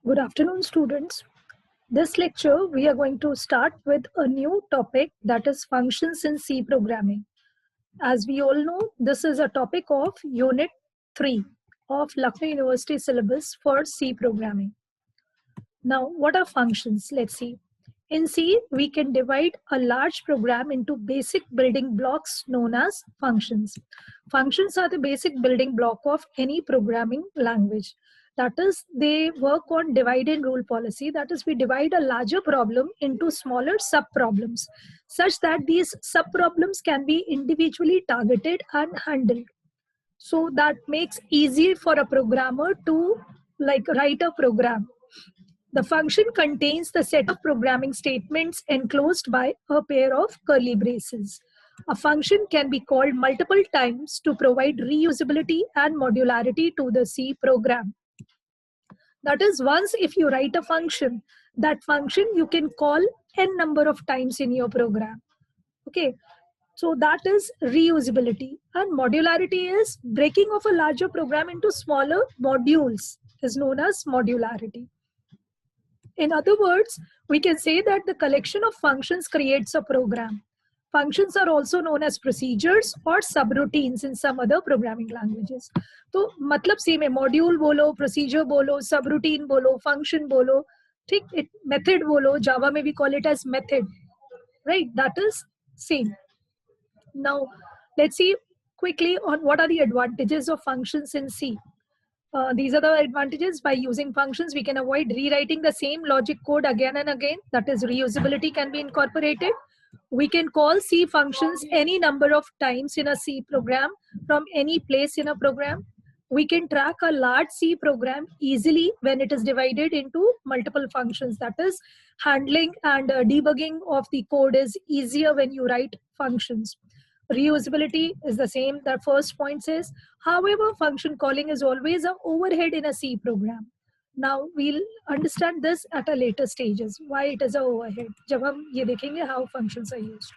Good afternoon, students. This lecture, we are going to start with a new topic, that is functions in C programming. As we all know, this is a topic of Unit 3 of Lucknow University syllabus for C programming. Now, what are functions? Let's see. In C, we can divide a large program into basic building blocks known as functions. Functions are the basic building block of any programming language. That is, they work on divide and rule policy. That is, we divide a larger problem into smaller sub-problems, such that these sub-problems can be individually targeted and handled. So that makes easy for a programmer to write a program. The function contains the set of programming statements enclosed by a pair of curly braces. A function can be called multiple times to provide reusability and modularity to the C program. That is, once if you write a function, that function you can call n number of times in your program. Okay, so that is reusability. And modularity is breaking of a larger program into smaller modules, is known as modularity. In other words, we can say that the collection of functions creates a program. Functions are also known as procedures or subroutines in some other programming languages. तो मतलब same है, module बोलो, procedure बोलो, subroutine बोलो, function बोलो, ठीक, method बोलो, जावा में we call it as method, right? That is same. Now, let's see quickly on what are the advantages of functions in C. These are the advantages. By using functions, we can avoid rewriting the same logic code again and again. That is, reusability can be incorporated. We can call C functions any number of times in a C program from any place in a program. We can track a large C program easily when it is divided into multiple functions. That is, handling and debugging of the code is easier when you write functions. Reusability is the same. The first point says, however, function calling is always an overhead in a C program. Now we'll understand this at a later stages, why it is an overhead. जब हम ये देखेंगे how functions are used.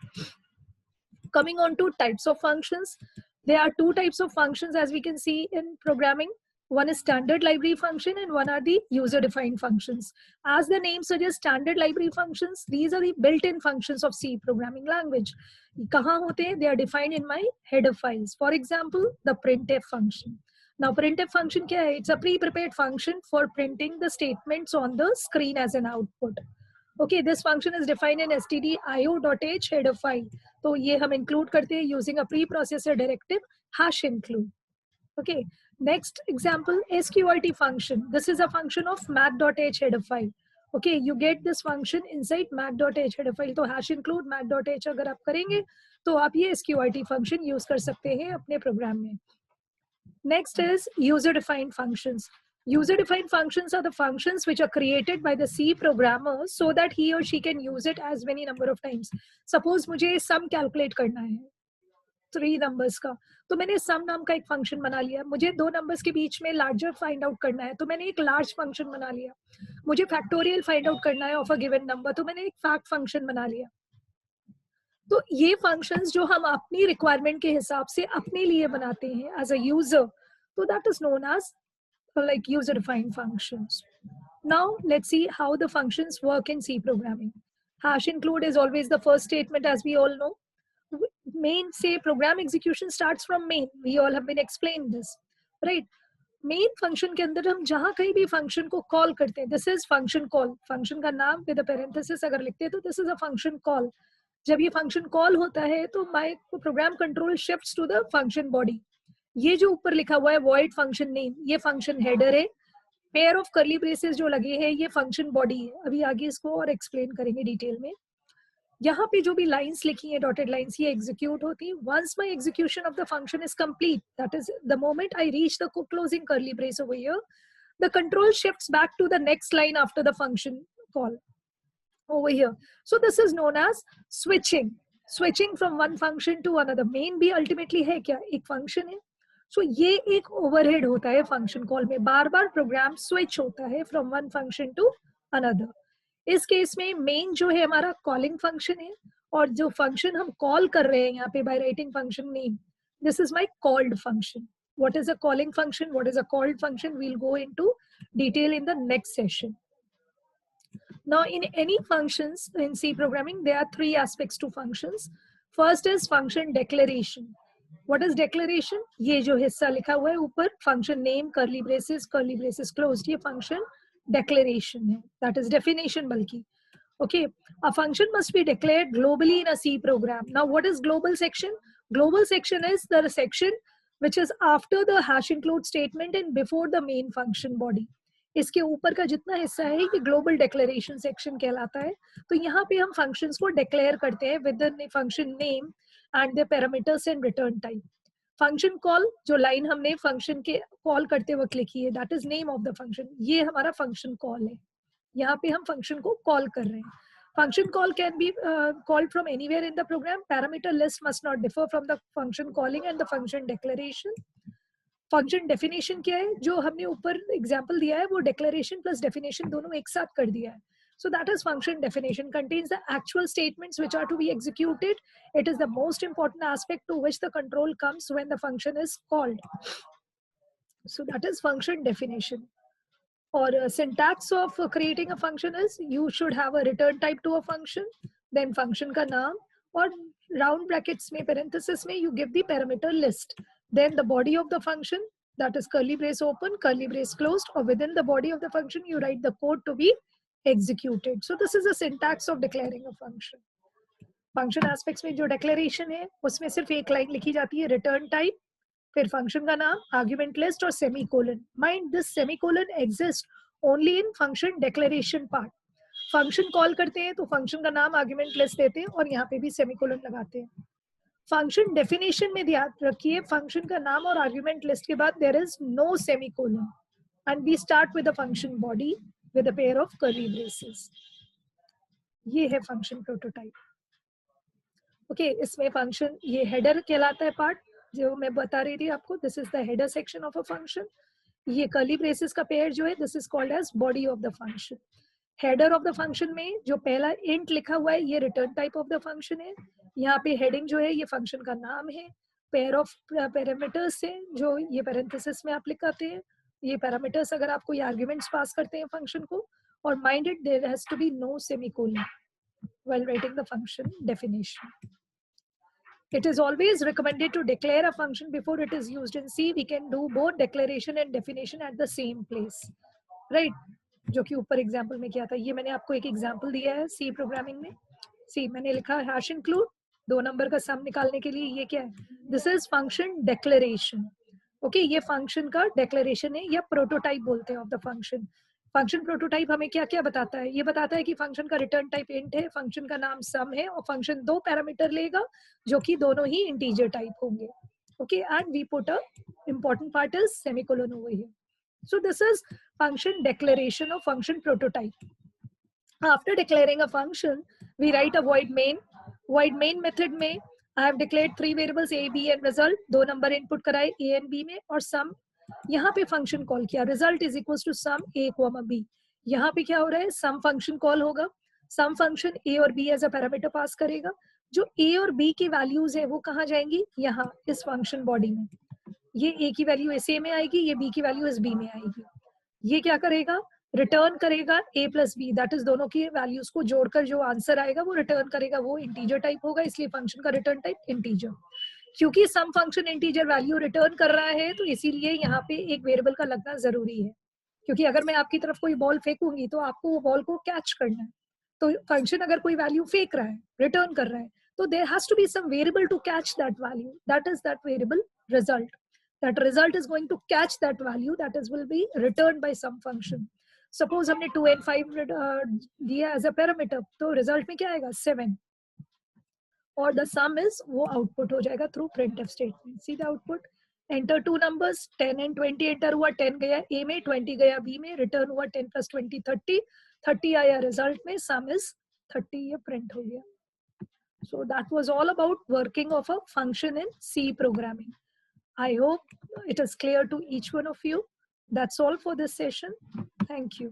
Coming on to types of functions, there are two types of functions as we can see in programming. One is standard library function and one are the user-defined functions. As the name suggests, standard library functions, these are the built-in functions of C programming language. कहाँ होते हैं? They are defined in my header files. For example, the printf function. Now, printf function क्या है? It's a pre-prepared function for printing the statements on the screen as an output. Okay, this function is defined in stdio.h header file. तो ये हम include करते हैं using a preprocessor directive #include. Okay, next example, sqrt function. This is a function of math.h header file. Okay, you get this function inside math.h header file. तो #include math.h अगर आप करेंगे तो आप ये sqrt function use कर सकते हैं अपने program में. Next is user-defined functions. User-defined functions are the functions which are created by the C programmer so that he or she can use it as many number of times. Suppose मुझे sum calculate करना है 3 numbers का, तो मैंने sum नाम का एक function बना लिया. मुझे 2 numbers के बीच में larger find out करना है, तो मैंने एक large function बना लिया. मुझे factorial find out करना है of a given number, तो मैंने एक fact function बना लिया. तो ये functions जो हम अपनी requirement के हिसाब से अपने लिए बनाते हैं as a user, so that is known as like user-defined functions. Now let's see how the functions work in C programming. #include is always the first statement, as we all know. Main say program execution starts from main. We all have been explained this, right? Main function के अंदर हम जहाँ कहीं भी function को call करते हैं, this is function call. Function का नाम with a parenthesis अगर लिखते हैं तो this is a function call. जब ये function call होता है तो my program control shifts to the function body. ये जो ऊपर लिखा हुआ है void function name, ये function header है. pair of curly braces जो लगे हैं ये function body है. अभी आगे इसको और explain करेंगे detail में. यहाँ पे जो भी lines लिखी हैं dotted lines ये execute होती. Once my execution of the function is complete, that is the moment I reach the closing curly brace over here, the control shifts back to the next line after the function call over here. So this is known as switching from one function to another. Main भी ultimately है क्या? एक function है. So ये एक overhead होता है function call में. बार बार program switch होता है from one function to another. इस केस में main जो है हमारा calling function है और जो function हम call कर रहे हैं यहाँ पे by writing function name, this is my called function. What is a calling function? What is a called function? We'll go into detail in the next session. Now, in any functions in C programming, there are three aspects to functions. First is function declaration. What is declaration? ये जो हिस्सा लिखा हुआ है ऊपर, function name, curly braces closed, ये function declaration है. That is definition बल्कि. Okay, a function must be declared globally in a C program. Now, what is global section? Global section is the section which is after the hash include statement and before the main function body. इसके ऊपर का जितना हिस्सा है ये global declaration section कहलाता है. तो यहाँ पे हम फंक्शंस को डिक्लेयर करते हैं with the function name and the parameters and return type. Function call, जो लाइन हमने फंक्शन के कॉल करते वक्त लिखी है, that is name of the function. ये हमारा फंक्शन कॉल है. यहाँ पे हम फंक्शन को कॉल कर रहे हैं. Function call can be called from anywhere in the program. Parameter list must not differ from the function calling and the function declaration. Function definition क्या है? जो हमने ऊपर एग्जांपल दिया है वो डिक्लेरेशन प्लस डेफिनेशन दोनों एक साथ कर दिया है. So that is function definition, contains the actual statements which are to be executed. It is the most important aspect to which the control comes when the function is called. So that is function definition. Or syntax of creating a function is, you should have a return type to a function, then function ka naam, or round brackets mein parenthesis mein you give the parameter list. Then the body of the function, that is curly brace open, curly brace closed, or within the body of the function you write the code to be executed. So this is the syntax of declaring a function. Function aspects में जो declaration है उसमें सिर्फ एक line लिखी जाती है return type, फिर function का नाम, argument list और semicolon. Mind this semicolon exists only in function declaration part. Function call करते हैं तो function का नाम argument list देते हैं और यहाँ पे भी semicolon लगाते हैं. Function definition में ध्यान रखिए, function का नाम और argument list के बाद there is no semicolon and we start with the function body with a pair of curly braces. ये है function prototype. Okay, इसमें function ये header कहलाता है part जो मैं बता रही थी आपको. This is the header section of a function. ये curly braces का pair जो है, this is called as body of the function. Header of the function में जो पहला int लिखा हुआ है ये return type of the function है. यहाँ पे heading जो है ये function का नाम है. Pair of parameters है जो ये parenthesis में आप लिखाते हैं. ये parameters अगर आप कोई arguments pass करते हैं function को. और mind it, there has to be no semicolon while writing the function definition. It is always recommended to declare a function before it is used. In C, we can do both declaration and definition at the same place, right? जो कि ऊपर example में किया था. ये मैंने आपको एक एग्जाम्पल दिया है सी प्रोग्रामिंग में. सी मैंने लिखा हैश इंक्लूड, 2 नंबर का सम निकालने के लिए. ये क्या है? This is function declaration. Okay, ये फंक्शन का डेक्लेरेशन है या प्रोटोटाइप बोलते हैं of the function. Function prototype हमें क्या क्या बताता है? ये बताता है कि फंक्शन का रिटर्न टाइप इंट है, फंक्शन का नाम सम है और फंक्शन 2 पैरामीटर लेगा जो कि दोनों ही इंटीजर टाइप होंगे. Okay, and we put a important part is semicolon over here. So this is function declaration or function prototype. After declaring a function, we write a void main. Void main method में I have declared 3 variables a, b and result. 2 number input कराए a and b में और sum. यहाँ पे function call किया, result is equals to sum a, b. यहाँ पे क्या हो रहा है? sum फंक्शन कॉल होगा. sum फंक्शन a और b as a parameter pass करेगा. जो a और b की वैल्यूज है वो कहाँ जाएंगी? यहाँ इस फंक्शन बॉडी में. ये a की वैल्यू इस a में आएगी, ये b की वैल्यू इस b में आएगी. ये क्या करेगा? रिटर्न करेगा a plus b, that is दोनों की वैल्यूज को जोड़कर जो आंसर आएगा वो रिटर्न करेगा. वो इंटीजर टाइप होगा, इसलिए फंक्शन का रिटर्न टाइप इंटीजर. क्योंकि सम फंक्शन इंटीजर वैल्यू रिटर्न कर रहा है तो इसीलिए यहाँ पे एक वेरिएबल का लगना जरूरी है. क्योंकि अगर मैं आपकी तरफ कोई बॉल फेंकूंगी तो आपको वो बॉल को कैच करना है. तो फंक्शन अगर कोई वैल्यू फेंक रहा है, रिटर्न कर रहा है, तो there has to be some variable to catch that value. That is that variable result. That result is going to catch that value, that is will be returned by some function. Suppose हमने 2 and 5 दिया as a parameter, तो result में क्या आएगा? 7. और the sum is वो output हो जाएगा through printf statement. See the output. Enter 2 numbers, 10 and 20 enter हुआ. 10 गया a में, 20 गया b में. Return हुआ 10 plus 20 30. 30 आया result में. Sum is 30, ये print हो गया. So that was all about working of a function in C programming. I hope it is clear to each one of you. That's all for this session. Thank you.